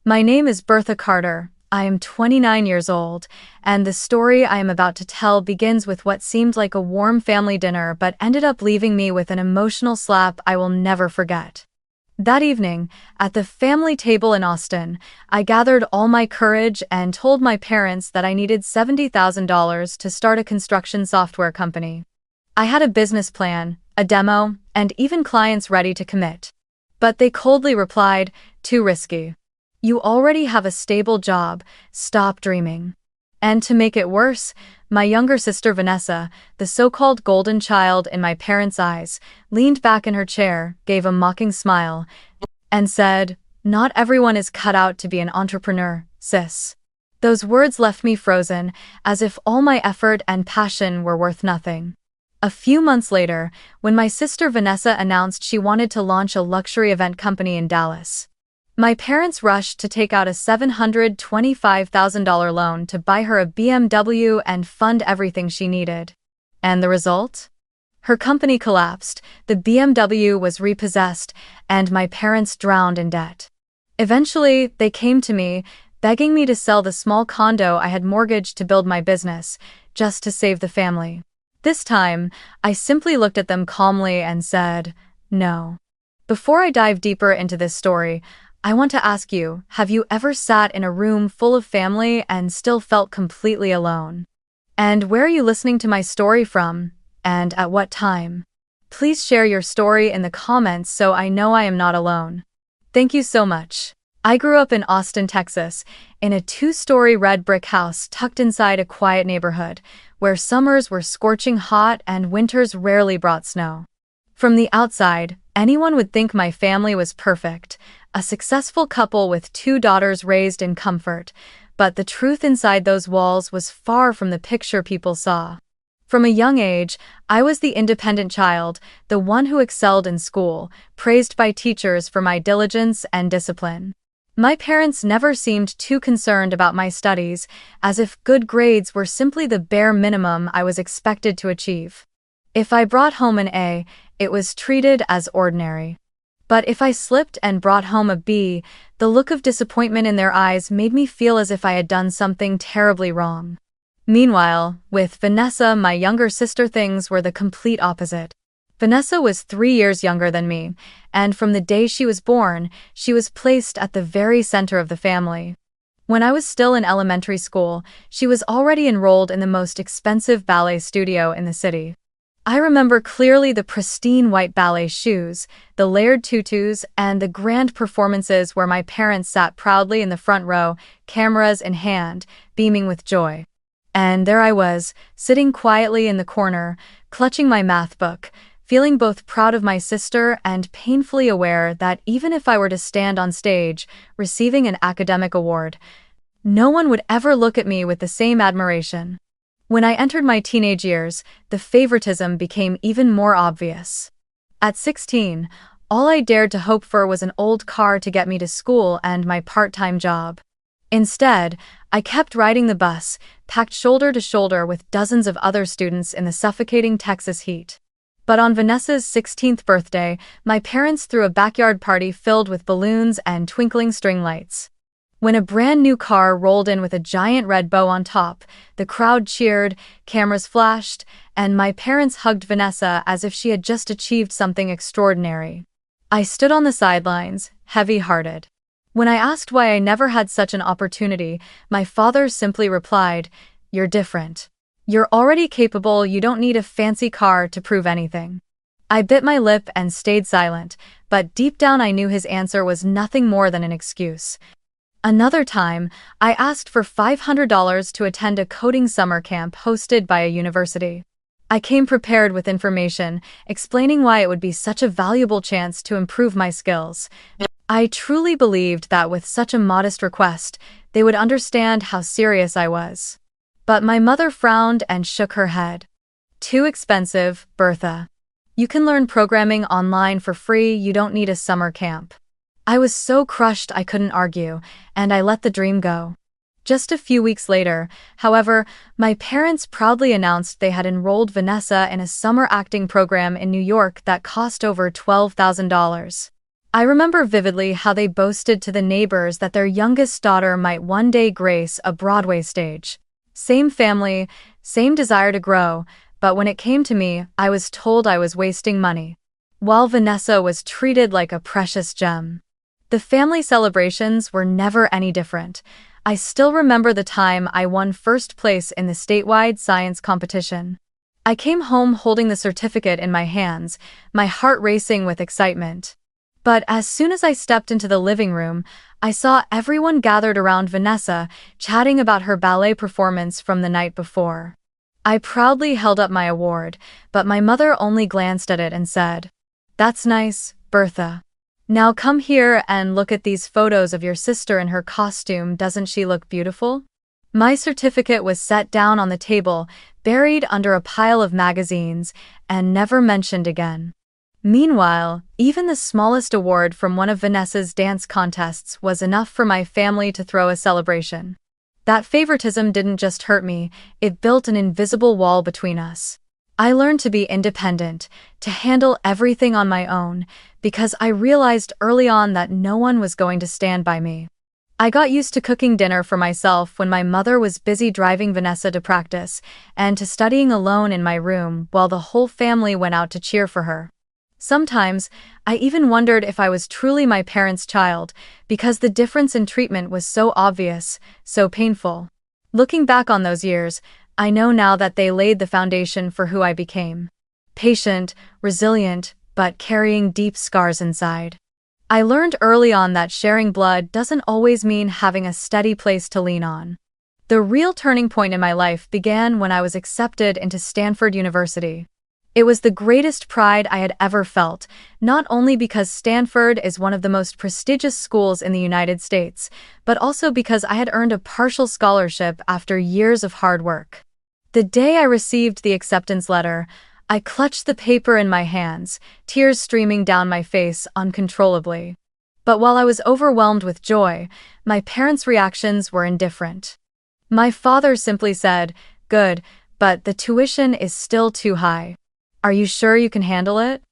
My name is Bertha Carter. I am 29 years old, and the story I am about to tell begins with what seemed like a warm family dinner but ended up leaving me with an emotional slap I will never forget. That evening, at the family table in Austin, I gathered all my courage and told my parents that I needed $70,000 to start a construction software company. I had a business plan, a demo, and even clients ready to commit. But they coldly replied, "Too risky. You already have a stable job, stop dreaming." And to make it worse, my younger sister Vanessa, the so-called golden child in my parents' eyes, leaned back in her chair, gave a mocking smile, and said, "Not everyone is cut out to be an entrepreneur, sis." Those words left me frozen, as if all my effort and passion were worth nothing. A few months later, when my sister Vanessa announced she wanted to launch a luxury event company in Dallas, my parents rushed to take out a $725,000 loan to buy her a BMW and fund everything she needed. And the result? Her company collapsed, the BMW was repossessed, and my parents drowned in debt. Eventually, they came to me, begging me to sell the small condo I had mortgaged to build my business, just to save the family. This time, I simply looked at them calmly and said, "No." Before I dive deeper into this story, I want to ask you, have you ever sat in a room full of family and still felt completely alone? And where are you listening to my story from, and at what time? Please share your story in the comments so I know I am not alone. Thank you so much. I grew up in Austin, Texas, in a 2-story red brick house tucked inside a quiet neighborhood, where summers were scorching hot and winters rarely brought snow. From the outside, anyone would think my family was perfect, a successful couple with 2 daughters raised in comfort, but the truth inside those walls was far from the picture people saw. From a young age, I was the independent child, the one who excelled in school, praised by teachers for my diligence and discipline. My parents never seemed too concerned about my studies, as if good grades were simply the bare minimum I was expected to achieve. If I brought home an A, it was treated as ordinary. But if I slipped and brought home a B, the look of disappointment in their eyes made me feel as if I had done something terribly wrong. Meanwhile, with Vanessa, my younger sister, things were the complete opposite. Vanessa was 3 years younger than me, and from the day she was born, she was placed at the very center of the family. When I was still in elementary school, she was already enrolled in the most expensive ballet studio in the city. I remember clearly the pristine white ballet shoes, the layered tutus, and the grand performances where my parents sat proudly in the front row, cameras in hand, beaming with joy. And there I was, sitting quietly in the corner, clutching my math book, feeling both proud of my sister and painfully aware that even if I were to stand on stage, receiving an academic award, no one would ever look at me with the same admiration. When I entered my teenage years, the favoritism became even more obvious. At 16, all I dared to hope for was an old car to get me to school and my part-time job. Instead, I kept riding the bus, packed shoulder to shoulder with dozens of other students in the suffocating Texas heat. But on Vanessa's 16th birthday, my parents threw a backyard party filled with balloons and twinkling string lights. When a brand new car rolled in with a giant red bow on top, the crowd cheered, cameras flashed, and my parents hugged Vanessa as if she had just achieved something extraordinary. I stood on the sidelines, heavy-hearted. When I asked why I never had such an opportunity, my father simply replied, "You're different. You're already capable, you don't need a fancy car to prove anything." I bit my lip and stayed silent, but deep down I knew his answer was nothing more than an excuse. Another time, I asked for $500 to attend a coding summer camp hosted by a university. I came prepared with information, explaining why it would be such a valuable chance to improve my skills. I truly believed that with such a modest request, they would understand how serious I was. But my mother frowned and shook her head. "Too expensive, Bertha. You can learn programming online for free, you don't need a summer camp." I was so crushed I couldn't argue, and I let the dream go. Just a few weeks later, however, my parents proudly announced they had enrolled Vanessa in a summer acting program in New York that cost over $12,000. I remember vividly how they boasted to the neighbors that their youngest daughter might one day grace a Broadway stage. Same family, same desire to grow, but when it came to me, I was told I was wasting money, while Vanessa was treated like a precious gem. The family celebrations were never any different. I still remember the time I won first place in the statewide science competition. I came home holding the certificate in my hands, my heart racing with excitement. But as soon as I stepped into the living room, I saw everyone gathered around Vanessa, chatting about her ballet performance from the night before. I proudly held up my award, but my mother only glanced at it and said, "That's nice, Bertha. Now come here and look at these photos of your sister in her costume. Doesn't she look beautiful?" My certificate was set down on the table, buried under a pile of magazines, and never mentioned again. Meanwhile, even the smallest award from one of Vanessa's dance contests was enough for my family to throw a celebration. That favoritism didn't just hurt me, it built an invisible wall between us. I learned to be independent, to handle everything on my own, because I realized early on that no one was going to stand by me. I got used to cooking dinner for myself when my mother was busy driving Vanessa to practice, and to studying alone in my room while the whole family went out to cheer for her. Sometimes, I even wondered if I was truly my parents' child, because the difference in treatment was so obvious, so painful. Looking back on those years, I know now that they laid the foundation for who I became. Patient, resilient, but carrying deep scars inside. I learned early on that sharing blood doesn't always mean having a steady place to lean on. The real turning point in my life began when I was accepted into Stanford University. It was the greatest pride I had ever felt, not only because Stanford is one of the most prestigious schools in the United States, but also because I had earned a partial scholarship after years of hard work. The day I received the acceptance letter, I clutched the paper in my hands, tears streaming down my face uncontrollably. But while I was overwhelmed with joy, my parents' reactions were indifferent. My father simply said, "Good, but the tuition is still too high. Are you sure you can handle it?"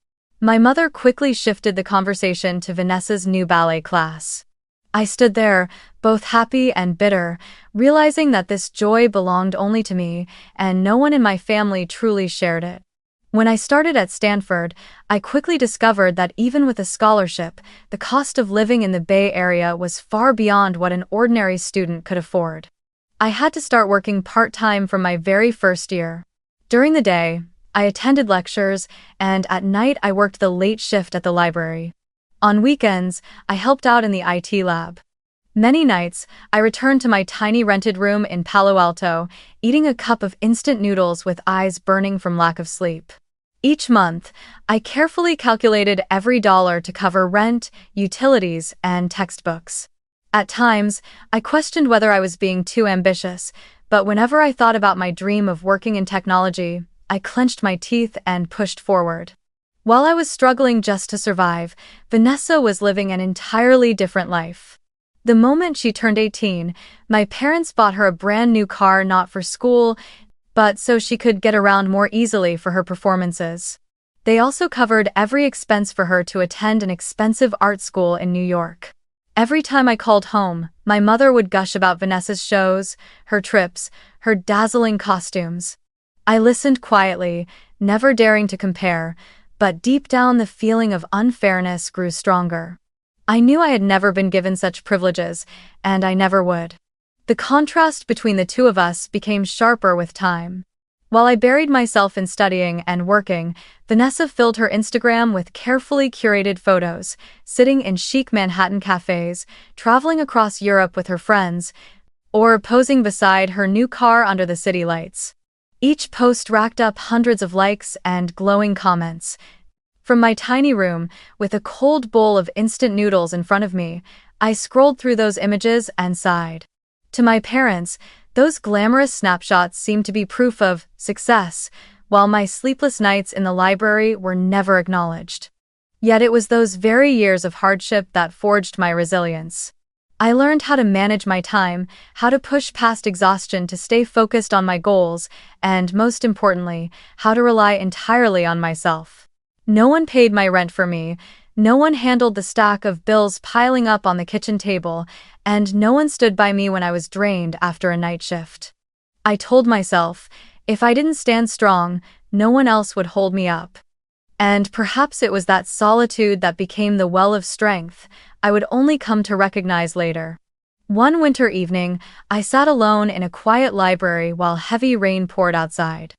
My mother quickly shifted the conversation to Vanessa's new ballet class. I stood there, both happy and bitter, realizing that this joy belonged only to me, and no one in my family truly shared it. When I started at Stanford, I quickly discovered that even with a scholarship, the cost of living in the Bay Area was far beyond what an ordinary student could afford. I had to start working part-time from my very first year. During the day, I attended lectures, and at night I worked the late shift at the library. On weekends, I helped out in the IT lab. Many nights, I returned to my tiny rented room in Palo Alto, eating a cup of instant noodles with eyes burning from lack of sleep. Each month, I carefully calculated every dollar to cover rent, utilities, and textbooks. At times, I questioned whether I was being too ambitious, but whenever I thought about my dream of working in technology, I clenched my teeth and pushed forward. While I was struggling just to survive, Vanessa was living an entirely different life. The moment she turned 18, my parents bought her a brand new car, not for school, but so she could get around more easily for her performances. They also covered every expense for her to attend an expensive art school in New York. Every time I called home, my mother would gush about Vanessa's shows, her trips, her dazzling costumes. I listened quietly, never daring to compare, but deep down the feeling of unfairness grew stronger. I knew I had never been given such privileges, and I never would. The contrast between the two of us became sharper with time. While I buried myself in studying and working, Vanessa filled her Instagram with carefully curated photos, sitting in chic Manhattan cafes, traveling across Europe with her friends, or posing beside her new car under the city lights. Each post racked up hundreds of likes and glowing comments. From my tiny room, with a cold bowl of instant noodles in front of me, I scrolled through those images and sighed. To my parents, those glamorous snapshots seemed to be proof of success, while my sleepless nights in the library were never acknowledged. Yet it was those very years of hardship that forged my resilience. I learned how to manage my time, how to push past exhaustion to stay focused on my goals, and most importantly, how to rely entirely on myself. No one paid my rent for me, No one handled the stack of bills piling up on the kitchen table, and no one stood by me when I was drained after a night shift. I told myself, if I didn't stand strong, no one else would hold me up. And perhaps it was that solitude that became the well of strength I would only come to recognize later. One winter evening, I sat alone in a quiet library while heavy rain poured outside.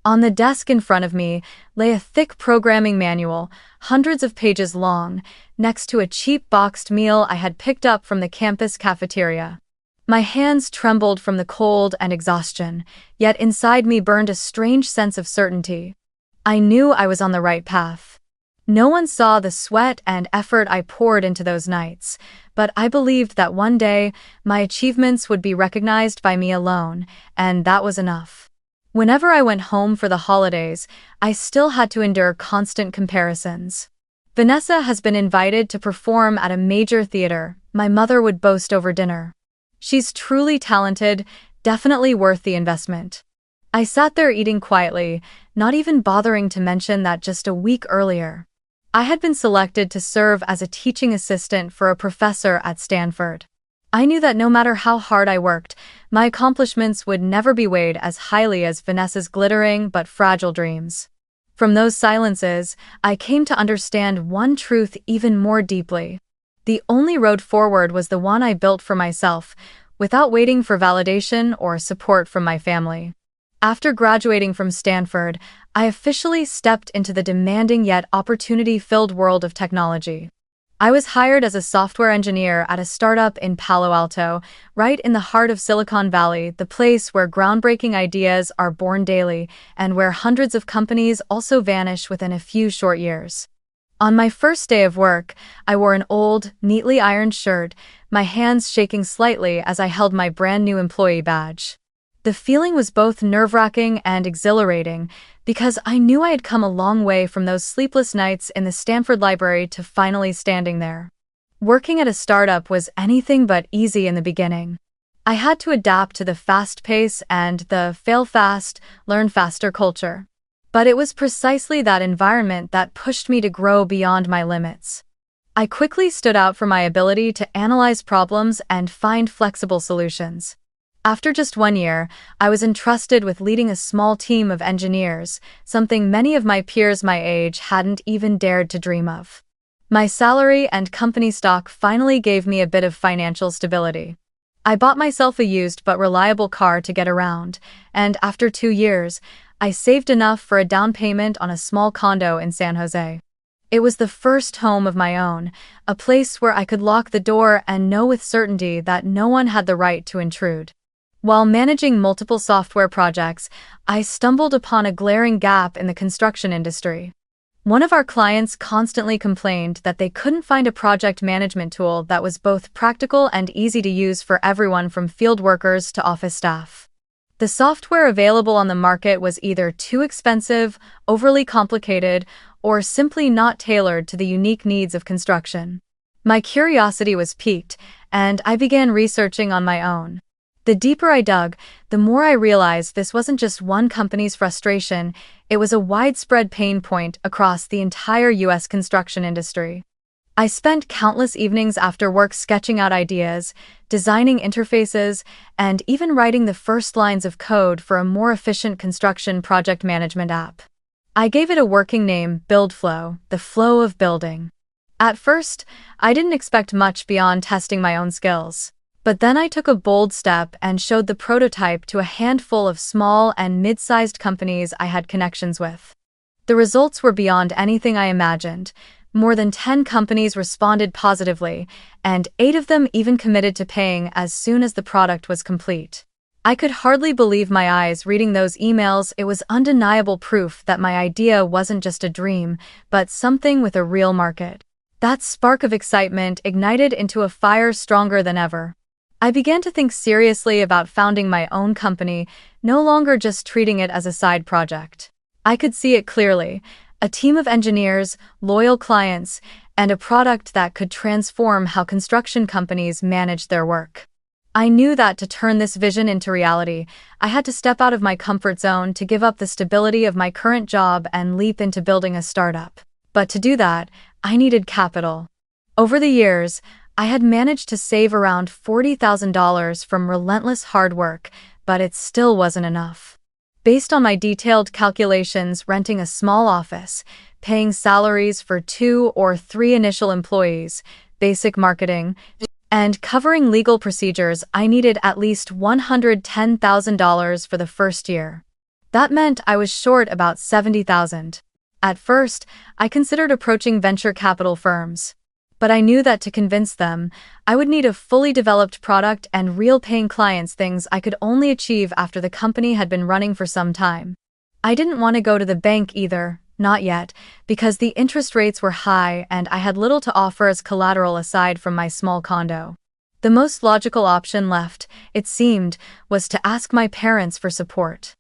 On the desk in front of me lay a thick programming manual, hundreds of pages long, next to a cheap boxed meal I had picked up from the campus cafeteria. My hands trembled from the cold and exhaustion, yet inside me burned a strange sense of certainty. I knew I was on the right path. No one saw the sweat and effort I poured into those nights, but I believed that one day my achievements would be recognized by me alone, and that was enough. Whenever I went home for the holidays, I still had to endure constant comparisons. Vanessa has been invited to perform at a major theater, my mother would boast over dinner. She's truly talented, definitely worth the investment. I sat there eating quietly, not even bothering to mention that just a week earlier, I had been selected to serve as a teaching assistant for a professor at Stanford. I knew that no matter how hard I worked, my accomplishments would never be weighed as highly as Vanessa's glittering but fragile dreams. From those silences, I came to understand one truth even more deeply. The only road forward was the one I built for myself, without waiting for validation or support from my family. After graduating from Stanford, I officially stepped into the demanding yet opportunity-filled world of technology. I was hired as a software engineer at a startup in Palo Alto, right in the heart of Silicon Valley, the place where groundbreaking ideas are born daily and where hundreds of companies also vanish within a few short years. On my first day of work, I wore an old, neatly ironed shirt, my hands shaking slightly as I held my brand new employee badge. The feeling was both nerve-wracking and exhilarating because I knew I had come a long way from those sleepless nights in the Stanford library to finally standing there. Working at a startup was anything but easy in the beginning. I had to adapt to the fast pace and the fail fast, learn faster culture. But it was precisely that environment that pushed me to grow beyond my limits. I quickly stood out for my ability to analyze problems and find flexible solutions. After just 1 year, I was entrusted with leading a small team of engineers, something many of my peers my age hadn't even dared to dream of. My salary and company stock finally gave me a bit of financial stability. I bought myself a used but reliable car to get around, and after 2 years, I saved enough for a down payment on a small condo in San Jose. It was the first home of my own, a place where I could lock the door and know with certainty that no one had the right to intrude. While managing multiple software projects, I stumbled upon a glaring gap in the construction industry. One of our clients constantly complained that they couldn't find a project management tool that was both practical and easy to use for everyone from field workers to office staff. The software available on the market was either too expensive, overly complicated, or simply not tailored to the unique needs of construction. My curiosity was piqued, and I began researching on my own. The deeper I dug, the more I realized this wasn't just one company's frustration, it was a widespread pain point across the entire U.S. construction industry. I spent countless evenings after work sketching out ideas, designing interfaces, and even writing the first lines of code for a more efficient construction project management app. I gave it a working name, BuildFlow, the flow of building. At first, I didn't expect much beyond testing my own skills. But then I took a bold step and showed the prototype to a handful of small and mid-sized companies I had connections with. The results were beyond anything I imagined. More than 10 companies responded positively, and 8 of them even committed to paying as soon as the product was complete. I could hardly believe my eyes reading those emails. It was undeniable proof that my idea wasn't just a dream, but something with a real market. That spark of excitement ignited into a fire stronger than ever. I began to think seriously about founding my own company, no longer just treating it as a side project. I could see it clearly, a team of engineers, loyal clients, and a product that could transform how construction companies managed their work. I knew that to turn this vision into reality, I had to step out of my comfort zone, to give up the stability of my current job and leap into building a startup. But to do that, I needed capital. Over the years, I had managed to save around $40,000 from relentless hard work, but it still wasn't enough. Based on my detailed calculations, renting a small office, paying salaries for 2 or 3 initial employees, basic marketing, and covering legal procedures, I needed at least $110,000 for the first year. That meant I was short about $70,000. At first, I considered approaching venture capital firms. But I knew that to convince them, I would need a fully developed product and real paying clients, things I could only achieve after the company had been running for some time. I didn't want to go to the bank either, not yet, because the interest rates were high and I had little to offer as collateral aside from my small condo. The most logical option left, it seemed, was to ask my parents for support.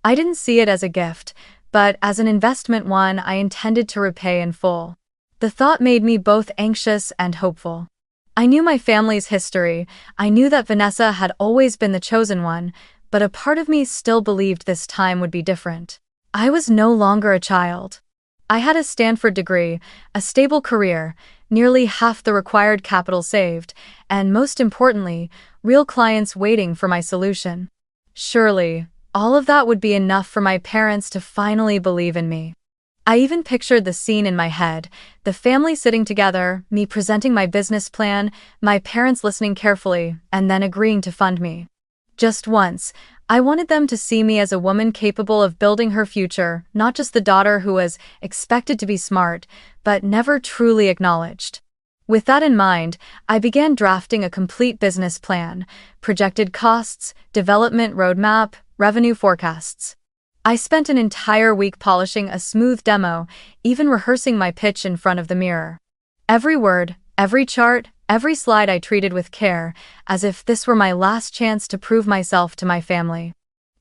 I didn't see it as a gift, but as an investment, one I intended to repay in full. The thought made me both anxious and hopeful. I knew my family's history. I knew that Vanessa had always been the chosen one, but a part of me still believed this time would be different. I was no longer a child. I had a Stanford degree, a stable career, nearly half the required capital saved, and most importantly, real clients waiting for my solution. Surely, all of that would be enough for my parents to finally believe in me. I even pictured the scene in my head, the family sitting together, me presenting my business plan, my parents listening carefully, and then agreeing to fund me. Just once, I wanted them to see me as a woman capable of building her future, not just the daughter who was expected to be smart, but never truly acknowledged. With that in mind, I began drafting a complete business plan, projected costs, development roadmap, revenue forecasts. I spent an entire week polishing a smooth demo, even rehearsing my pitch in front of the mirror. Every word, every chart, every slide I treated with care, as if this were my last chance to prove myself to my family.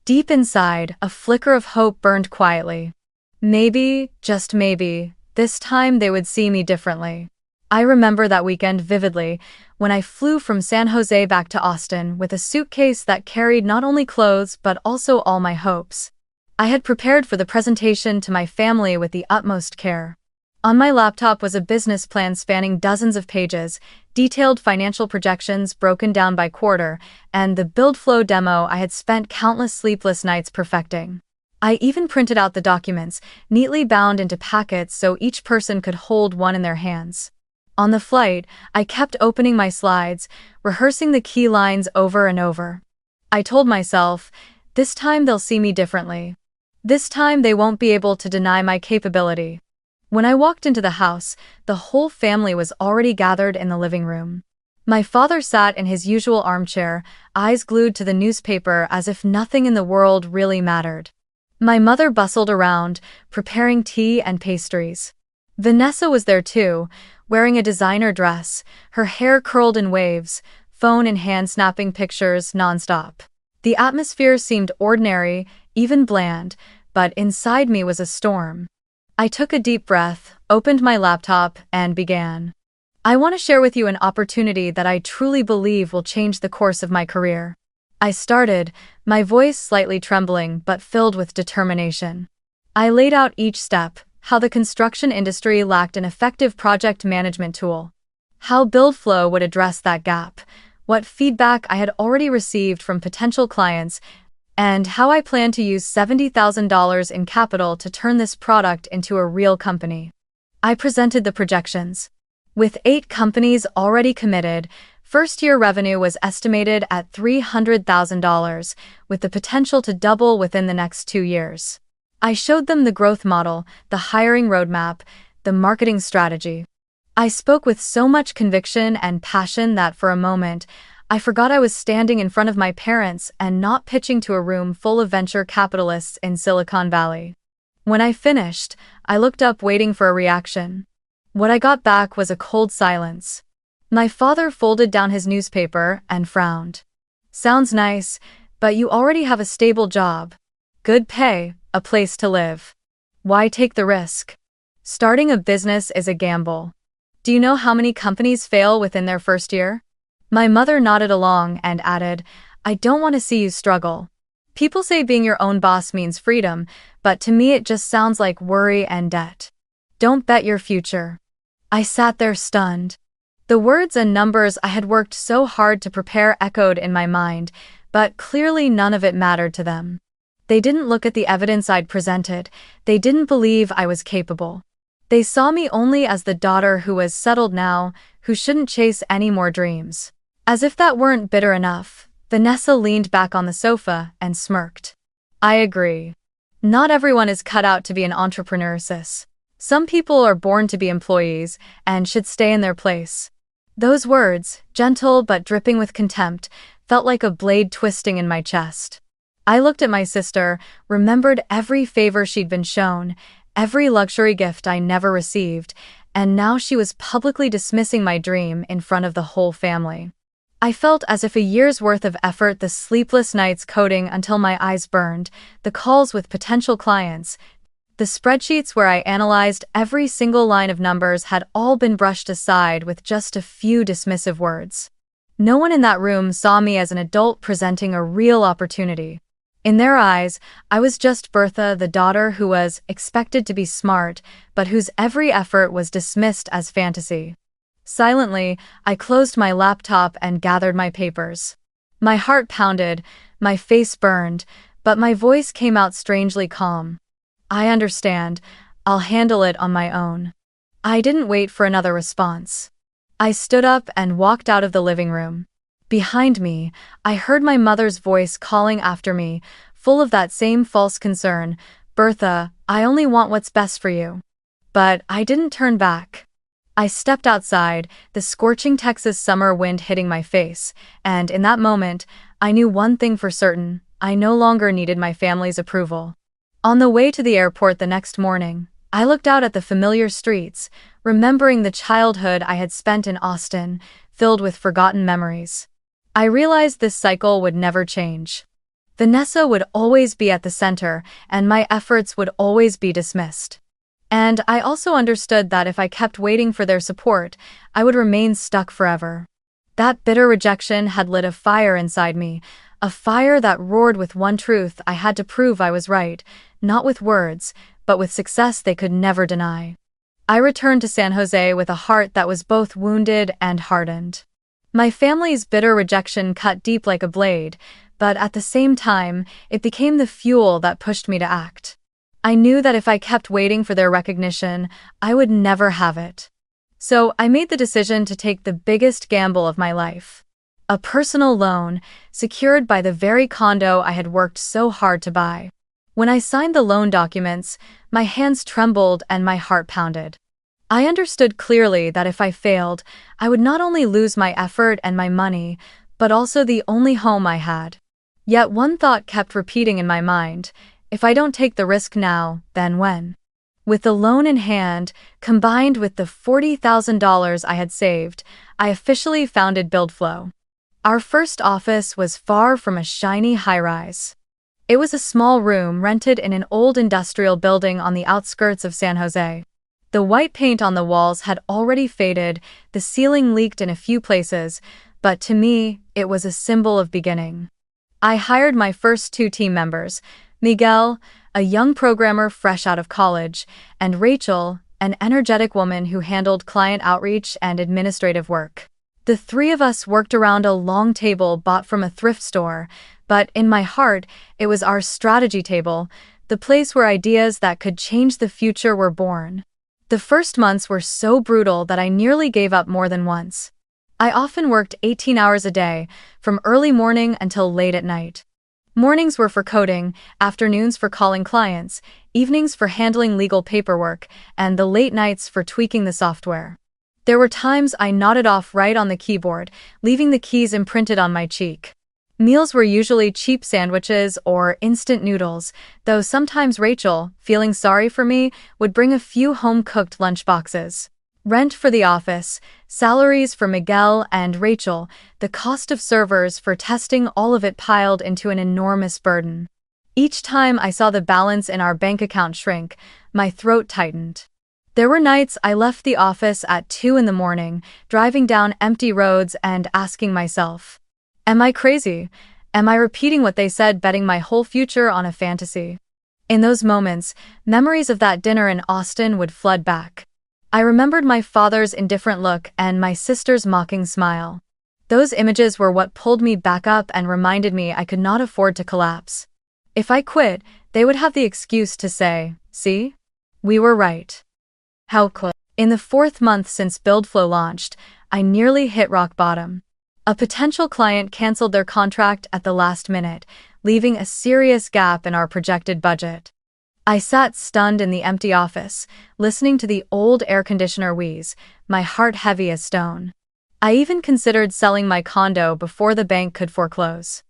Deep inside, a flicker of hope burned quietly. Maybe, just maybe, this time they would see me differently. I remember that weekend vividly, when I flew from San Jose back to Austin with a suitcase that carried not only clothes but also all my hopes. I had prepared for the presentation to my family with the utmost care. On my laptop was a business plan spanning dozens of pages, detailed financial projections broken down by quarter, and the build flow demo I had spent countless sleepless nights perfecting. I even printed out the documents, neatly bound into packets so each person could hold one in their hands. On the flight, I kept opening my slides, rehearsing the key lines over and over. I told myself, this time they'll see me differently. This time they won't be able to deny my capability. When I walked into the house, the whole family was already gathered in the living room. My father sat in his usual armchair, eyes glued to the newspaper as if nothing in the world really mattered. My mother bustled around, preparing tea and pastries. Vanessa was there too, wearing a designer dress, her hair curled in waves, phone in hand snapping pictures nonstop. The atmosphere seemed ordinary, even bland, but inside me was a storm. I took a deep breath, opened my laptop, and began. I want to share with you an opportunity that I truly believe will change the course of my career. I started, my voice slightly trembling but filled with determination. I laid out each step, how the construction industry lacked an effective project management tool, how BuildFlow would address that gap, what feedback I had already received from potential clients, and how I plan to use $70,000 in capital to turn this product into a real company. I presented the projections. With 8 companies already committed, first-year revenue was estimated at $300,000, with the potential to double within the next 2 years. I showed them the growth model, the hiring roadmap, the marketing strategy. I spoke with so much conviction and passion that for a moment, I forgot I was standing in front of my parents and not pitching to a room full of venture capitalists in Silicon Valley. When I finished, I looked up waiting for a reaction. What I got back was a cold silence. My father folded down his newspaper and frowned. Sounds nice, but you already have a stable job. Good pay, a place to live. Why take the risk? Starting a business is a gamble. Do you know how many companies fail within their first year? My mother nodded along and added, I don't want to see you struggle. People say being your own boss means freedom, but to me it just sounds like worry and debt. Don't bet your future. I sat there stunned. The words and numbers I had worked so hard to prepare echoed in my mind, but clearly none of it mattered to them. They didn't look at the evidence I'd presented. They didn't believe I was capable. They saw me only as the daughter who was settled now, who shouldn't chase any more dreams. As if that weren't bitter enough, Vanessa leaned back on the sofa and smirked. I agree. Not everyone is cut out to be an entrepreneur, sis. Some people are born to be employees and should stay in their place. Those words, gentle but dripping with contempt, felt like a blade twisting in my chest. I looked at my sister, remembered every favor she'd been shown, every luxury gift I never received, and now she was publicly dismissing my dream in front of the whole family. I felt as if a year's worth of effort, the sleepless nights coding until my eyes burned, the calls with potential clients, the spreadsheets where I analyzed every single line of numbers had all been brushed aside with just a few dismissive words. No one in that room saw me as an adult presenting a real opportunity. In their eyes, I was just Bertha, the daughter who was expected to be smart, but whose every effort was dismissed as fantasy. Silently, I closed my laptop and gathered my papers. My heart pounded, my face burned, but my voice came out strangely calm. I understand. I'll handle it on my own. I didn't wait for another response. I stood up and walked out of the living room. Behind me, I heard my mother's voice calling after me, full of that same false concern. Bertha, I only want what's best for you. But I didn't turn back. I stepped outside, the scorching Texas summer wind hitting my face, and in that moment, I knew one thing for certain: I no longer needed my family's approval. On the way to the airport the next morning, I looked out at the familiar streets, remembering the childhood I had spent in Austin, filled with forgotten memories. I realized this cycle would never change. Vanessa would always be at the center, and my efforts would always be dismissed. And I also understood that if I kept waiting for their support, I would remain stuck forever. That bitter rejection had lit a fire inside me, a fire that roared with one truth: I had to prove I was right, not with words, but with success they could never deny. I returned to San Jose with a heart that was both wounded and hardened. My family's bitter rejection cut deep like a blade, but at the same time, it became the fuel that pushed me to act. I knew that if I kept waiting for their recognition, I would never have it. So I made the decision to take the biggest gamble of my life. A personal loan, secured by the very condo I had worked so hard to buy. When I signed the loan documents, my hands trembled and my heart pounded. I understood clearly that if I failed, I would not only lose my effort and my money, but also the only home I had. Yet one thought kept repeating in my mind: if I don't take the risk now, then when? With the loan in hand, combined with the $40,000 I had saved, I officially founded BuildFlow. Our first office was far from a shiny high-rise. It was a small room rented in an old industrial building on the outskirts of San Jose. The white paint on the walls had already faded, the ceiling leaked in a few places, but to me, it was a symbol of beginning. I hired my first 2 team members, Miguel, a young programmer fresh out of college, and Rachel, an energetic woman who handled client outreach and administrative work. The 3 of us worked around a long table bought from a thrift store, but in my heart, it was our strategy table, the place where ideas that could change the future were born. The first months were so brutal that I nearly gave up more than once. I often worked 18 hours a day, from early morning until late at night. Mornings were for coding, afternoons for calling clients, evenings for handling legal paperwork, and the late nights for tweaking the software. There were times I nodded off right on the keyboard, leaving the keys imprinted on my cheek. Meals were usually cheap sandwiches or instant noodles, though sometimes Rachel, feeling sorry for me, would bring a few home-cooked lunchboxes. Rent for the office, salaries for Miguel and Rachel, the cost of servers for testing, all of it piled into an enormous burden. Each time I saw the balance in our bank account shrink, my throat tightened. There were nights I left the office at 2 in the morning, driving down empty roads and asking myself, am I crazy? Am I repeating what they said, betting my whole future on a fantasy? In those moments, memories of that dinner in Austin would flood back. I remembered my father's indifferent look and my sister's mocking smile. Those images were what pulled me back up and reminded me I could not afford to collapse. If I quit, they would have the excuse to say, "See? We were right." How close. In the 4th month since BuildFlow launched, I nearly hit rock bottom. A potential client canceled their contract at the last minute, leaving a serious gap in our projected budget. I sat stunned in the empty office, listening to the old air conditioner wheeze, my heart heavy as stone. I even considered selling my condo before the bank could foreclose.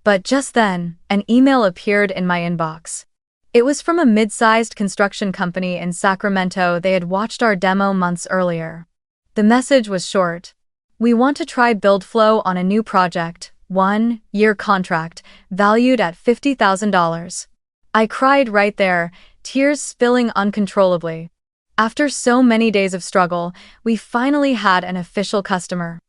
But just then, an email appeared in my inbox. It was from a mid-sized construction company in Sacramento. They had watched our demo months earlier. The message was short. "We want to try BuildFlow on a new project, 1-year contract, valued at $50,000. I cried right there, tears spilling uncontrollably. After so many days of struggle, we finally had an official customer.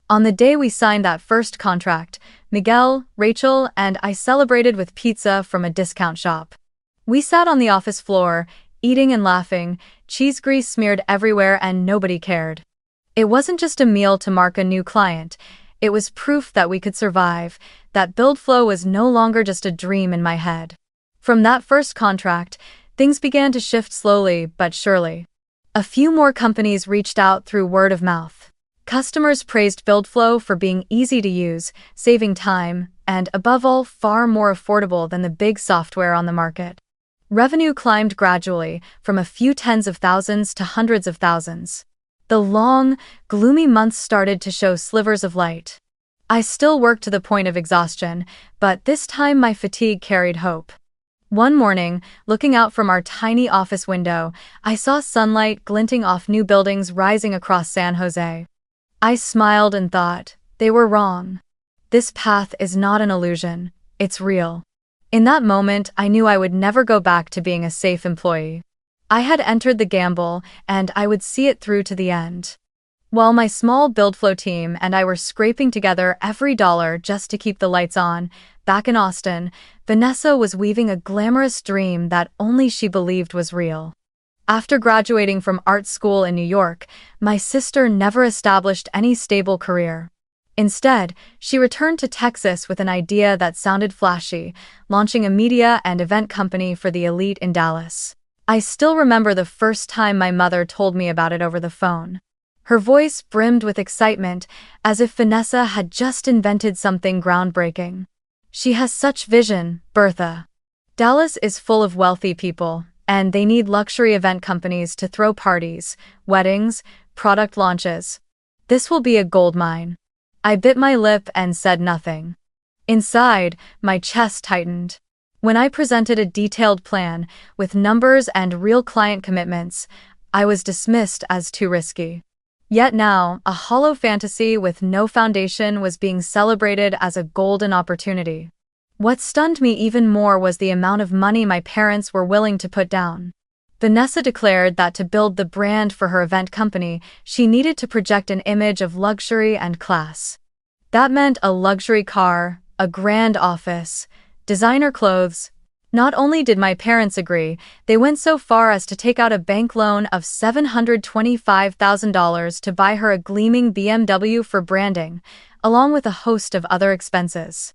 On the day we signed that first contract, Miguel, Rachel, and I celebrated with pizza from a discount shop. We sat on the office floor, eating and laughing, cheese grease smeared everywhere, and nobody cared. It wasn't just a meal to mark a new client. It was proof that we could survive, that BuildFlow was no longer just a dream in my head. From that first contract, things began to shift slowly but surely. A few more companies reached out through word of mouth. Customers praised BuildFlow for being easy to use, saving time, and above all, far more affordable than the big software on the market. Revenue climbed gradually, from a few tens of thousands to hundreds of thousands. The long, gloomy months started to show slivers of light. I still worked to the point of exhaustion, but this time my fatigue carried hope. One morning, looking out from our tiny office window, I saw sunlight glinting off new buildings rising across San Jose. I smiled and thought, they were wrong. This path is not an illusion, it's real. In that moment, I knew I would never go back to being a safe employee. I had entered the gamble, and I would see it through to the end. While my small BuildFlow team and I were scraping together every dollar just to keep the lights on, back in Austin, Vanessa was weaving a glamorous dream that only she believed was real. After graduating from art school in New York, my sister never established any stable career. Instead, she returned to Texas with an idea that sounded flashy, launching a media and event company for the elite in Dallas. I still remember the first time my mother told me about it over the phone. Her voice brimmed with excitement, as if Vanessa had just invented something groundbreaking. "She has such vision, Bertha. Dallas is full of wealthy people, and they need luxury event companies to throw parties, weddings, product launches. This will be a goldmine." I bit my lip and said nothing. Inside, my chest tightened. When I presented a detailed plan, with numbers and real client commitments, I was dismissed as too risky. Yet now, a hollow fantasy with no foundation was being celebrated as a golden opportunity. What stunned me even more was the amount of money my parents were willing to put down. Vanessa declared that to build the brand for her event company, she needed to project an image of luxury and class. That meant a luxury car, a grand office, designer clothes. Not only did my parents agree, they went so far as to take out a bank loan of $725,000 to buy her a gleaming BMW for branding, along with a host of other expenses.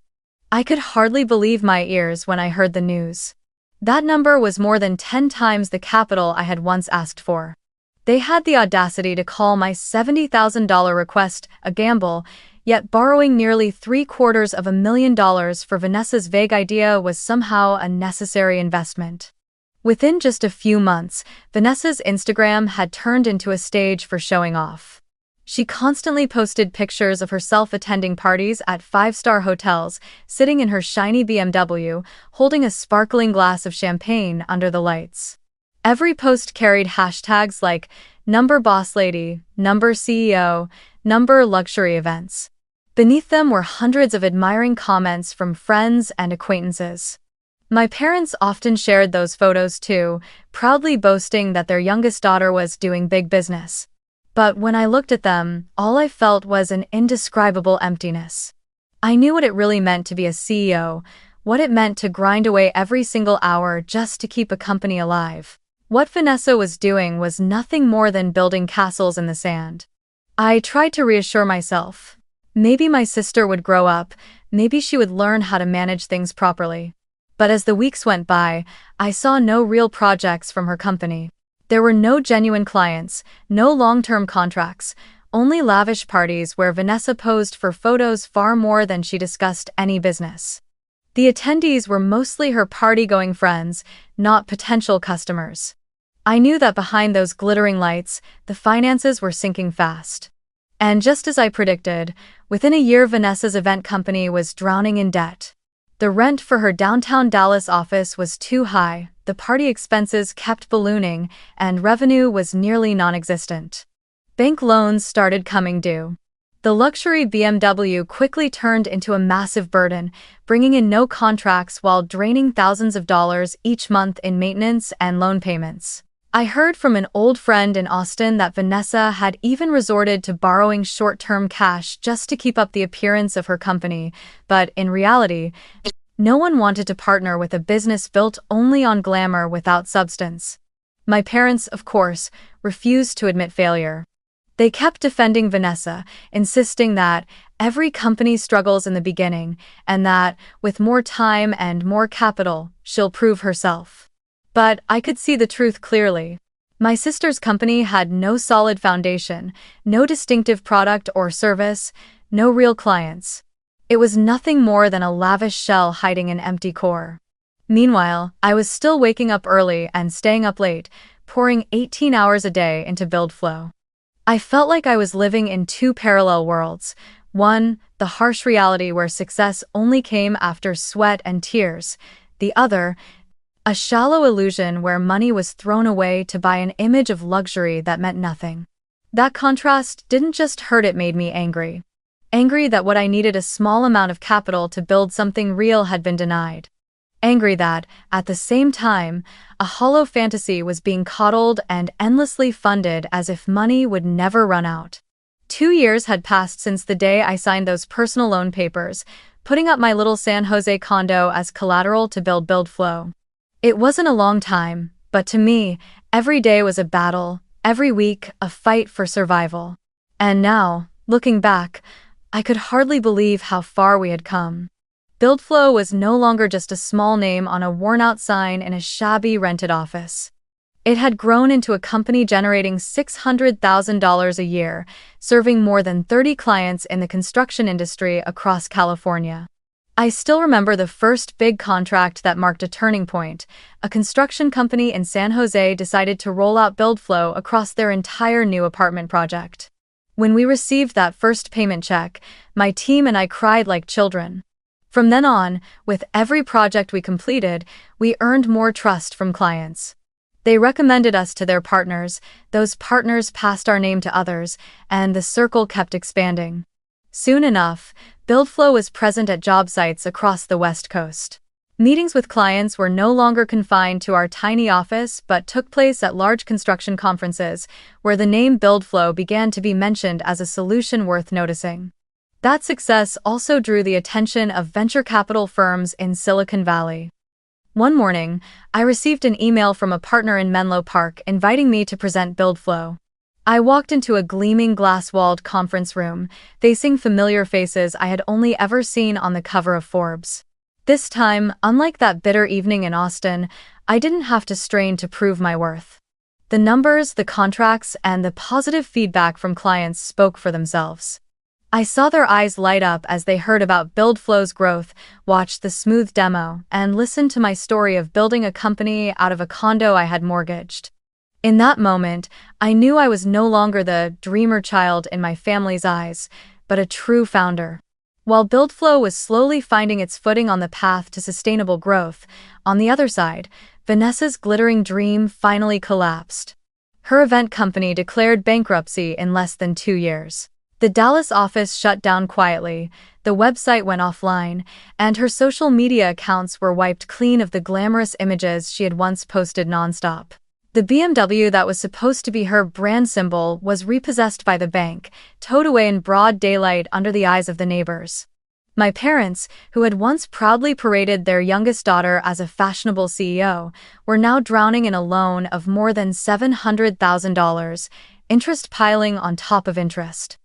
I could hardly believe my ears when I heard the news. That number was more than 10 times the capital I had once asked for. They had the audacity to call my $70,000 request a gamble, yet borrowing nearly $750,000 for Vanessa's vague idea was somehow a necessary investment. Within just a few months, Vanessa's Instagram had turned into a stage for showing off. She constantly posted pictures of herself attending parties at five-star hotels, sitting in her shiny BMW, holding a sparkling glass of champagne under the lights. Every post carried hashtags like #BossLady, #CEO, #luxury events. Beneath them were hundreds of admiring comments from friends and acquaintances. My parents often shared those photos too, proudly boasting that their youngest daughter was doing big business. But when I looked at them, all I felt was an indescribable emptiness. I knew what it really meant to be a CEO, what it meant to grind away every single hour just to keep a company alive. What Vanessa was doing was nothing more than building castles in the sand. I tried to reassure myself. Maybe my sister would grow up, maybe she would learn how to manage things properly. But as the weeks went by, I saw no real projects from her company. There were no genuine clients, no long-term contracts, only lavish parties where Vanessa posed for photos far more than she discussed any business. The attendees were mostly her party-going friends, not potential customers. I knew that behind those glittering lights, the finances were sinking fast. And just as I predicted, within a year Vanessa's event company was drowning in debt. The rent for her downtown Dallas office was too high, the party expenses kept ballooning, and revenue was nearly non-existent. Bank loans started coming due. The luxury BMW quickly turned into a massive burden, bringing in no contracts while draining thousands of dollars each month in maintenance and loan payments. I heard from an old friend in Austin that Vanessa had even resorted to borrowing short-term cash just to keep up the appearance of her company, but in reality, no one wanted to partner with a business built only on glamour without substance. My parents, of course, refused to admit failure. They kept defending Vanessa, insisting that every company struggles in the beginning and that, with more time and more capital, she'll prove herself. But I could see the truth clearly. My sister's company had no solid foundation, no distinctive product or service, no real clients. It was nothing more than a lavish shell hiding an empty core. Meanwhile, I was still waking up early and staying up late, pouring 18 hours a day into BuildFlow. I felt like I was living in two parallel worlds. One, the harsh reality where success only came after sweat and tears. The other, a shallow illusion where money was thrown away to buy an image of luxury that meant nothing. That contrast didn't just hurt, it made me angry. Angry that what I needed, a small amount of capital to build something real, had been denied. Angry that, at the same time, a hollow fantasy was being coddled and endlessly funded as if money would never run out. 2 years had passed since the day I signed those personal loan papers, putting up my little San Jose condo as collateral to build BuildFlow. It wasn't a long time, but to me, every day was a battle, every week a fight for survival. And now, looking back, I could hardly believe how far we had come. BuildFlow was no longer just a small name on a worn-out sign in a shabby rented office. It had grown into a company generating $600,000 a year, serving more than 30 clients in the construction industry across California. I still remember the first big contract that marked a turning point. A construction company in San Jose decided to roll out BuildFlow across their entire new apartment project. When we received that first payment check, my team and I cried like children. From then on, with every project we completed, we earned more trust from clients. They recommended us to their partners, those partners passed our name to others, and the circle kept expanding. Soon enough, BuildFlow was present at job sites across the West Coast. Meetings with clients were no longer confined to our tiny office but took place at large construction conferences, where the name BuildFlow began to be mentioned as a solution worth noticing. That success also drew the attention of venture capital firms in Silicon Valley. One morning, I received an email from a partner in Menlo Park inviting me to present BuildFlow. I walked into a gleaming glass-walled conference room, facing familiar faces I had only ever seen on the cover of Forbes. This time, unlike that bitter evening in Austin, I didn't have to strain to prove my worth. The numbers, the contracts, and the positive feedback from clients spoke for themselves. I saw their eyes light up as they heard about BuildFlow's growth, watched the smooth demo, and listened to my story of building a company out of a condo I had mortgaged. In that moment, I knew I was no longer the dreamer child in my family's eyes, but a true founder. While BuildFlow was slowly finding its footing on the path to sustainable growth, on the other side, Vanessa's glittering dream finally collapsed. Her event company declared bankruptcy in less than 2 years. The Dallas office shut down quietly, the website went offline, and her social media accounts were wiped clean of the glamorous images she had once posted nonstop. The BMW that was supposed to be her brand symbol was repossessed by the bank, towed away in broad daylight under the eyes of the neighbors. My parents, who had once proudly paraded their youngest daughter as a fashionable CEO, were now drowning in a loan of more than $700,000, interest piling on top of interest.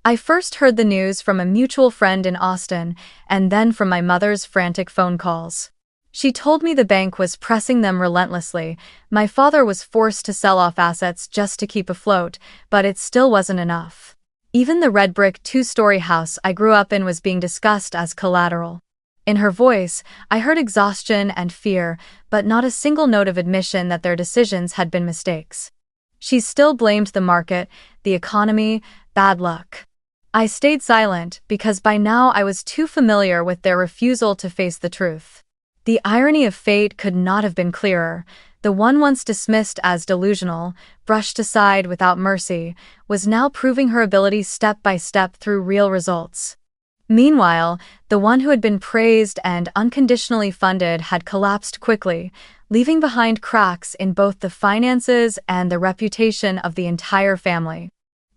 I first heard the news from a mutual friend in Austin, and then from my mother's frantic phone calls. She told me the bank was pressing them relentlessly. My father was forced to sell off assets just to keep afloat, but it still wasn't enough. Even the red brick two-story house I grew up in was being discussed as collateral. In her voice, I heard exhaustion and fear, but not a single note of admission that their decisions had been mistakes. She still blamed the market, the economy, bad luck. I stayed silent because by now I was too familiar with their refusal to face the truth. The irony of fate could not have been clearer. The one once dismissed as delusional, brushed aside without mercy, was now proving her ability step by step through real results. Meanwhile, the one who had been praised and unconditionally funded had collapsed quickly, leaving behind cracks in both the finances and the reputation of the entire family.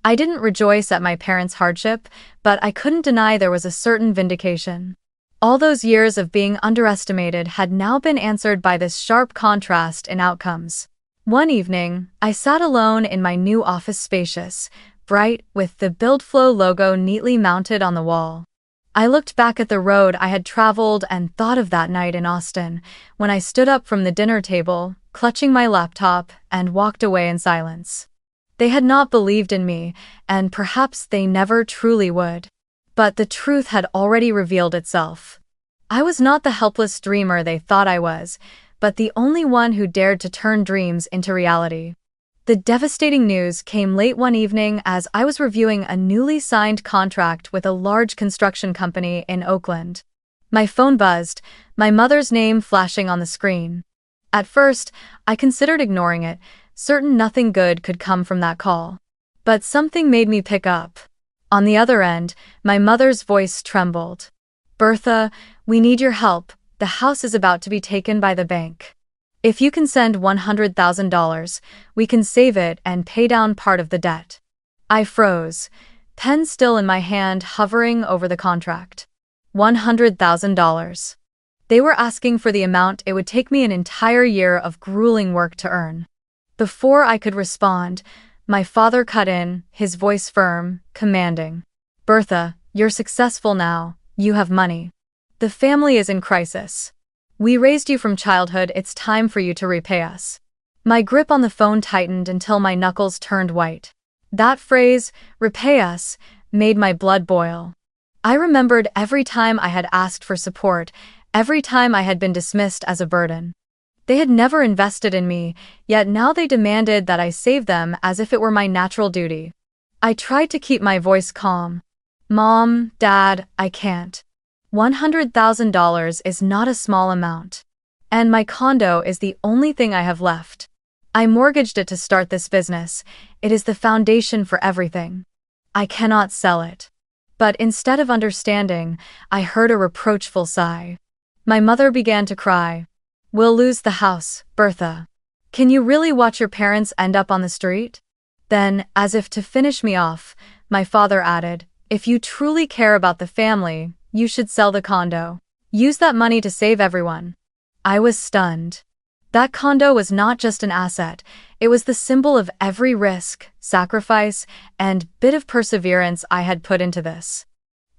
I didn't rejoice at my parents' hardship, but I couldn't deny there was a certain vindication. All those years of being underestimated had now been answered by this sharp contrast in outcomes. One evening, I sat alone in my new office, spacious, bright, with the BuildFlow logo neatly mounted on the wall. I looked back at the road I had traveled and thought of that night in Austin, when I stood up from the dinner table, clutching my laptop, and walked away in silence. They had not believed in me, and perhaps they never truly would. But the truth had already revealed itself. I was not the helpless dreamer they thought I was, but the only one who dared to turn dreams into reality. The devastating news came late one evening as I was reviewing a newly signed contract with a large construction company in Oakland. My phone buzzed, my mother's name flashing on the screen. At first, I considered ignoring it, certain nothing good could come from that call. But something made me pick up. On the other end, my mother's voice trembled. "Bertha, we need your help. The house is about to be taken by the bank. If you can send $100,000, we can save it and pay down part of the debt." I froze, pen still in my hand, hovering over the contract. $100,000. They were asking for the amount it would take me an entire year of grueling work to earn. Before I could respond, my father cut in, his voice firm, commanding. "Bertha, you're successful now, you have money. The family is in crisis. We raised you from childhood, it's time for you to repay us." My grip on the phone tightened until my knuckles turned white. That phrase, repay us, made my blood boil. I remembered every time I had asked for support, every time I had been dismissed as a burden. They had never invested in me, yet now they demanded that I save them as if it were my natural duty. I tried to keep my voice calm. "Mom, Dad, I can't. $100,000 is not a small amount. And my condo is the only thing I have left. I mortgaged it to start this business. It is the foundation for everything. I cannot sell it." But instead of understanding, I heard a reproachful sigh. My mother began to cry. "We'll lose the house, Bertha. Can you really watch your parents end up on the street?" Then, as if to finish me off, my father added, "If you truly care about the family, you should sell the condo. Use that money to save everyone." I was stunned. That condo was not just an asset, it was the symbol of every risk, sacrifice, and bit of perseverance I had put into this.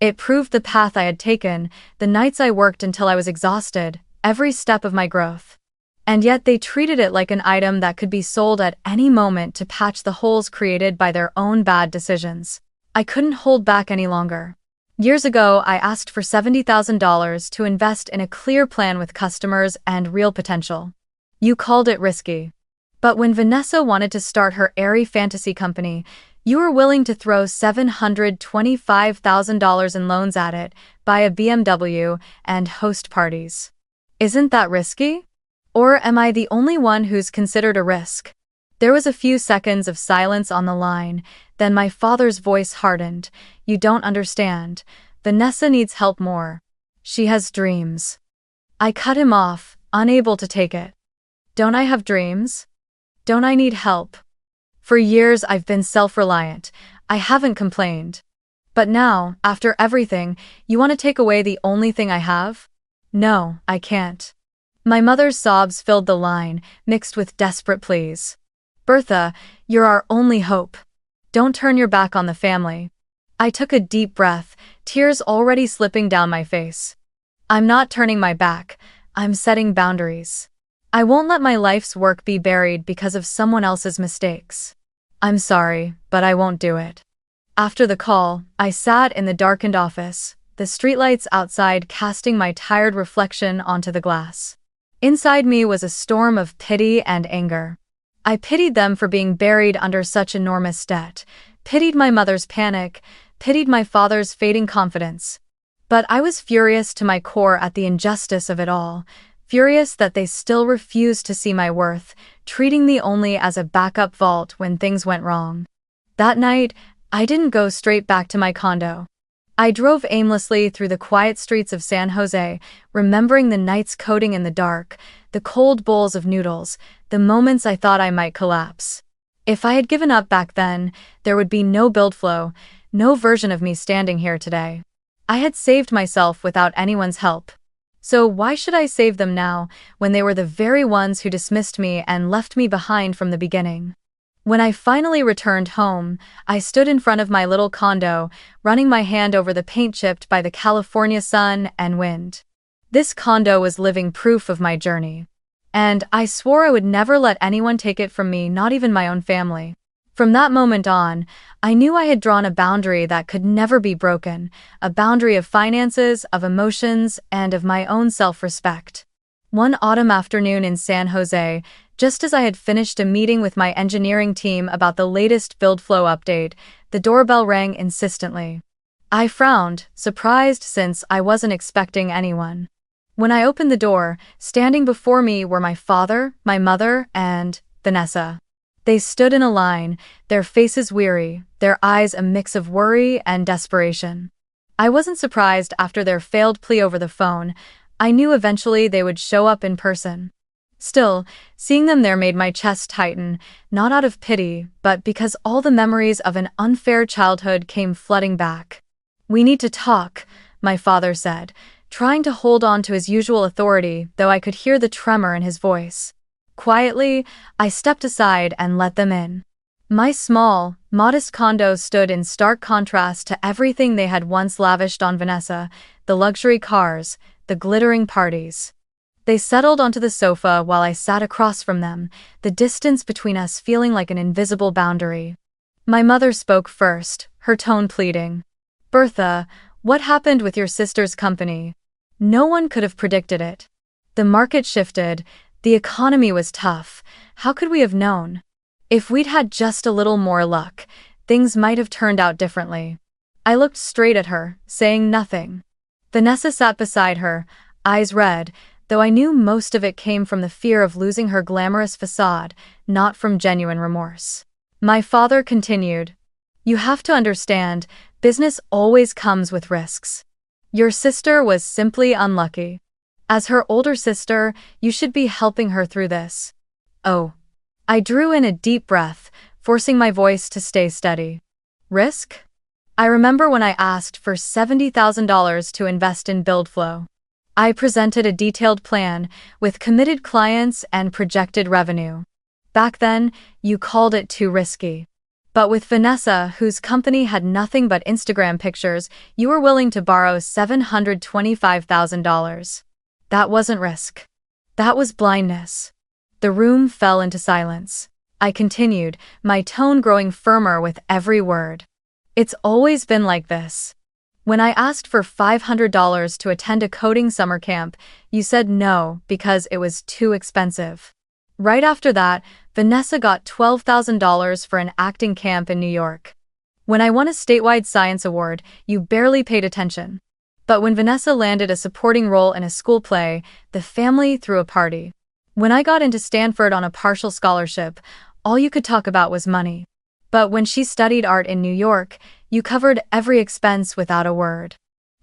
It proved the path I had taken, the nights I worked until I was exhausted, every step of my growth. And yet they treated it like an item that could be sold at any moment to patch the holes created by their own bad decisions. I couldn't hold back any longer. Years ago, I asked for $70,000 to invest in a clear plan with customers and real potential. You called it risky. But when Vanessa wanted to start her airy fantasy company, you were willing to throw $725,000 in loans at it, buy a BMW, and host parties. Isn't that risky? Or am I the only one who's considered a risk? There was a few seconds of silence on the line, then my father's voice hardened. "You don't understand. Vanessa needs help more. She has dreams." I cut him off, unable to take it. Don't I have dreams? Don't I need help? For years I've been self-reliant. I haven't complained. But now, after everything, you want to take away the only thing I have? No, I can't. My mother's sobs filled the line, mixed with desperate pleas. Bertha, you're our only hope. Don't turn your back on the family. I took a deep breath, tears already slipping down my face. I'm not turning my back, I'm setting boundaries. I won't let my life's work be buried because of someone else's mistakes. I'm sorry, but I won't do it. After the call, I sat in the darkened office, the streetlights outside casting my tired reflection onto the glass. Inside me was a storm of pity and anger. I pitied them for being buried under such enormous debt, pitied my mother's panic, pitied my father's fading confidence. But I was furious to my core at the injustice of it all, furious that they still refused to see my worth, treating me only as a backup vault when things went wrong. That night, I didn't go straight back to my condo. I drove aimlessly through the quiet streets of San Jose, remembering the nights coding in the dark, the cold bowls of noodles, the moments I thought I might collapse. If I had given up back then, there would be no BuildFlow, no version of me standing here today. I had saved myself without anyone's help. So why should I save them now, when they were the very ones who dismissed me and left me behind from the beginning? When I finally returned home, I stood in front of my little condo, running my hand over the paint chipped by the California sun and wind. This condo was living proof of my journey. And I swore I would never let anyone take it from me, not even my own family. From that moment on, I knew I had drawn a boundary that could never be broken, a boundary of finances, of emotions, and of my own self-respect. One autumn afternoon in San Jose, just as I had finished a meeting with my engineering team about the latest BuildFlow update, the doorbell rang insistently. I frowned, surprised since I wasn't expecting anyone. When I opened the door, standing before me were my father, my mother, and Vanessa. They stood in a line, their faces weary, their eyes a mix of worry and desperation. I wasn't surprised after their failed plea over the phone. I knew eventually they would show up in person. Still, seeing them there made my chest tighten, not out of pity, but because all the memories of an unfair childhood came flooding back. "We need to talk," my father said, trying to hold on to his usual authority, though I could hear the tremor in his voice. Quietly, I stepped aside and let them in. My small, modest condo stood in stark contrast to everything they had once lavished on Vanessa, the luxury cars, the glittering parties. They settled onto the sofa while I sat across from them, the distance between us feeling like an invisible boundary. My mother spoke first, her tone pleading. "Bertha, what happened with your sister's company? No one could have predicted it. The market shifted, the economy was tough. How could we have known? If we'd had just a little more luck, things might have turned out differently." I looked straight at her, saying nothing. Vanessa sat beside her, eyes red, though I knew most of it came from the fear of losing her glamorous facade, not from genuine remorse. My father continued, "You have to understand, business always comes with risks. Your sister was simply unlucky. As her older sister, you should be helping her through this." "Oh." I drew in a deep breath, forcing my voice to stay steady. "Risk?" I remember when I asked for $70,000 to invest in BuildFlow. I presented a detailed plan, with committed clients and projected revenue. Back then, you called it too risky. But with Vanessa, whose company had nothing but Instagram pictures, you were willing to borrow $725,000. That wasn't risk. That was blindness. The room fell into silence. I continued, my tone growing firmer with every word. "It's always been like this. When I asked for $500 to attend a coding summer camp, you said no because it was too expensive. Right after that, Vanessa got $12,000 for an acting camp in New York. When I won a statewide science award, you barely paid attention. But when Vanessa landed a supporting role in a school play, the family threw a party. When I got into Stanford on a partial scholarship, all you could talk about was money. But when she studied art in New York, you covered every expense without a word.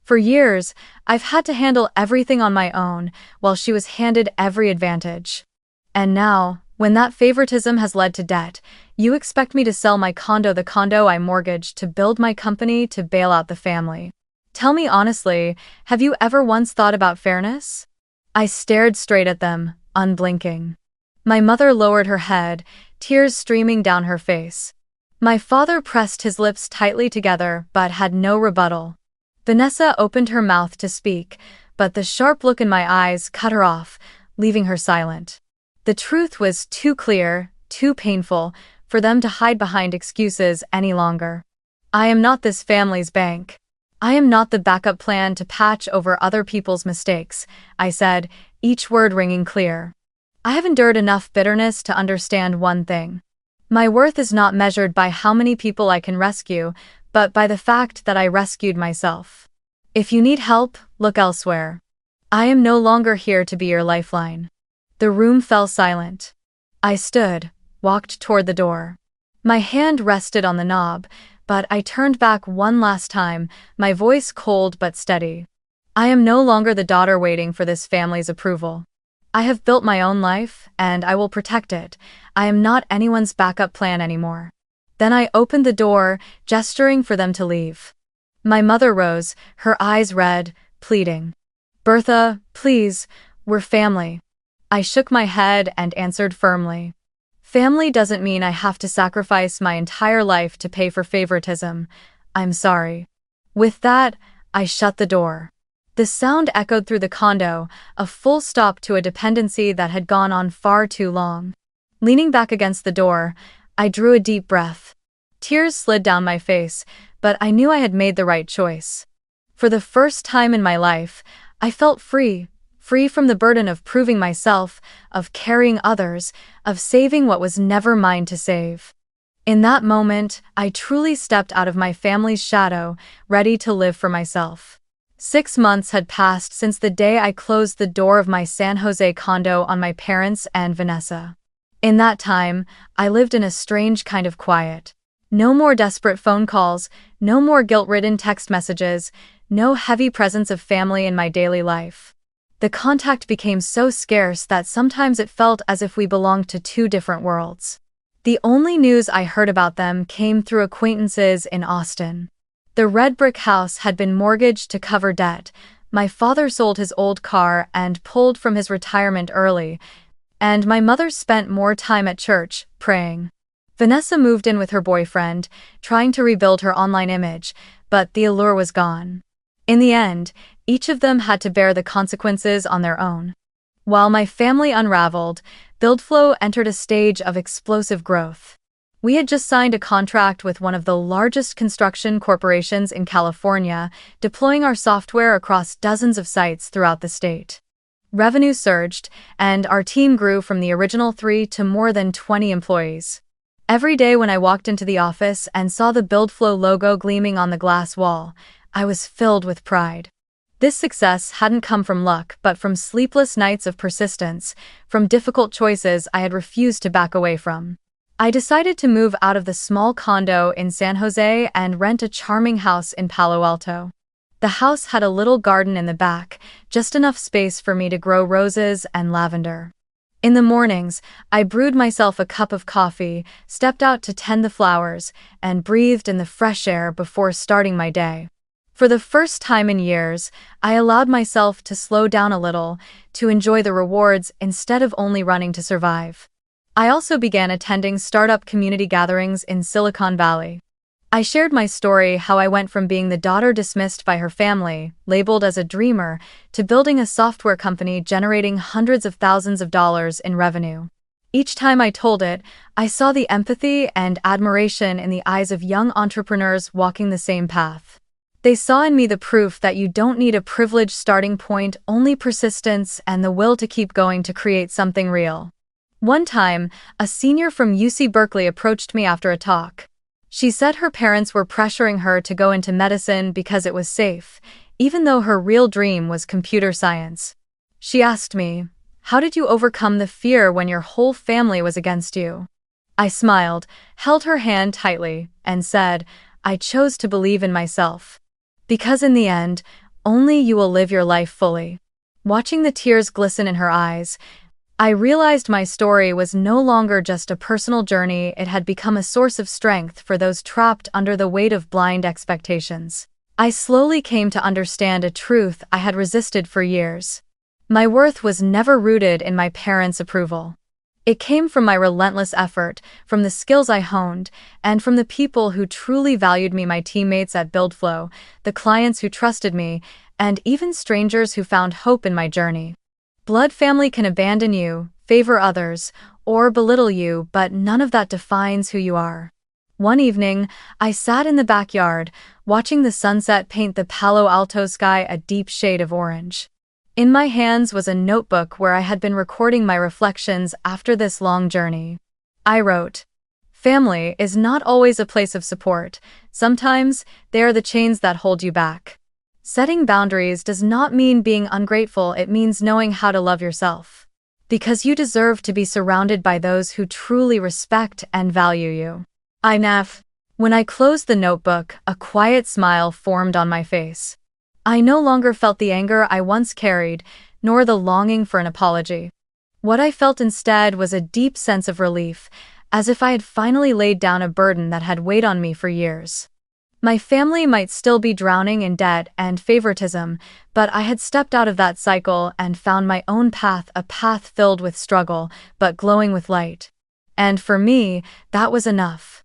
For years, I've had to handle everything on my own, while she was handed every advantage. And now, when that favoritism has led to debt, You expect me to sell my condo, the condo I mortgaged to build my company to bail out the family. Tell me honestly, have you ever once thought about fairness? I stared straight at them, unblinking. My mother lowered her head, tears streaming down her face. My father pressed his lips tightly together but had no rebuttal. Vanessa opened her mouth to speak, but the sharp look in my eyes cut her off, leaving her silent. The truth was too clear, too painful, for them to hide behind excuses any longer. I am not this family's bank. I am not the backup plan to patch over other people's mistakes, I said, each word ringing clear. I have endured enough bitterness to understand one thing. My worth is not measured by how many people I can rescue, but by the fact that I rescued myself. If you need help, look elsewhere. I am no longer here to be your lifeline. The room fell silent. I stood, walked toward the door. My hand rested on the knob, but I turned back one last time, my voice cold but steady. I am no longer the daughter waiting for this family's approval. I have built my own life, and I will protect it. I am not anyone's backup plan anymore. Then I opened the door, gesturing for them to leave. My mother rose, her eyes red, pleading. Bertha, please, we're family. I shook my head and answered firmly. Family doesn't mean I have to sacrifice my entire life to pay for favoritism. I'm sorry. With that, I shut the door. The sound echoed through the condo, a full stop to a dependency that had gone on far too long. Leaning back against the door, I drew a deep breath. Tears slid down my face, but I knew I had made the right choice. For the first time in my life, I felt free from the burden of proving myself, of carrying others, of saving what was never mine to save. In that moment, I truly stepped out of my family's shadow, ready to live for myself. 6 months had passed since the day I closed the door of my San Jose condo on my parents and Vanessa. In that time, I lived in a strange kind of quiet. No more desperate phone calls, no more guilt-ridden text messages, no heavy presence of family in my daily life. The contact became so scarce that sometimes it felt as if we belonged to two different worlds. The only news I heard about them came through acquaintances in Austin. The red brick house had been mortgaged to cover debt, my father sold his old car and pulled from his retirement early, and my mother spent more time at church, praying. Vanessa moved in with her boyfriend, trying to rebuild her online image, but the allure was gone. In the end, each of them had to bear the consequences on their own. While my family unraveled, BuildFlow entered a stage of explosive growth. We had just signed a contract with one of the largest construction corporations in California, deploying our software across dozens of sites throughout the state. Revenue surged, and our team grew from the original 3 to more than 20 employees. Every day when I walked into the office and saw the BuildFlow logo gleaming on the glass wall, I was filled with pride. This success hadn't come from luck but from sleepless nights of persistence, from difficult choices I had refused to back away from. I decided to move out of the small condo in San Jose and rent a charming house in Palo Alto. The house had a little garden in the back, just enough space for me to grow roses and lavender. In the mornings, I brewed myself a cup of coffee, stepped out to tend the flowers, and breathed in the fresh air before starting my day. For the first time in years, I allowed myself to slow down a little, to enjoy the rewards instead of only running to survive. I also began attending startup community gatherings in Silicon Valley. I shared my story, how I went from being the daughter dismissed by her family, labeled as a dreamer, to building a software company generating hundreds of thousands of dollars in revenue. Each time I told it, I saw the empathy and admiration in the eyes of young entrepreneurs walking the same path. They saw in me the proof that you don't need a privileged starting point, only persistence and the will to keep going to create something real. One time, a senior from UC Berkeley approached me after a talk. She said her parents were pressuring her to go into medicine because it was safe, even though her real dream was computer science. She asked me, "How did you overcome the fear when your whole family was against you?" I smiled, held her hand tightly, and said, "I chose to believe in myself. Because in the end, only you will live your life fully." Watching the tears glisten in her eyes, I realized my story was no longer just a personal journey, it had become a source of strength for those trapped under the weight of blind expectations. I slowly came to understand a truth I had resisted for years. My worth was never rooted in my parents' approval. It came from my relentless effort, from the skills I honed, and from the people who truly valued me, my teammates at BuildFlow, the clients who trusted me, and even strangers who found hope in my journey. Blood family can abandon you, favor others, or belittle you, but none of that defines who you are. One evening, I sat in the backyard, watching the sunset paint the Palo Alto sky a deep shade of orange. In my hands was a notebook where I had been recording my reflections after this long journey. I wrote, "Family is not always a place of support. Sometimes they are the chains that hold you back. Setting boundaries does not mean being ungrateful, it means knowing how to love yourself. Because you deserve to be surrounded by those who truly respect and value you." When I closed the notebook, a quiet smile formed on my face. I no longer felt the anger I once carried, nor the longing for an apology. What I felt instead was a deep sense of relief, as if I had finally laid down a burden that had weighed on me for years. My family might still be drowning in debt and favoritism, but I had stepped out of that cycle and found my own path, a path filled with struggle, but glowing with light. And for me, that was enough.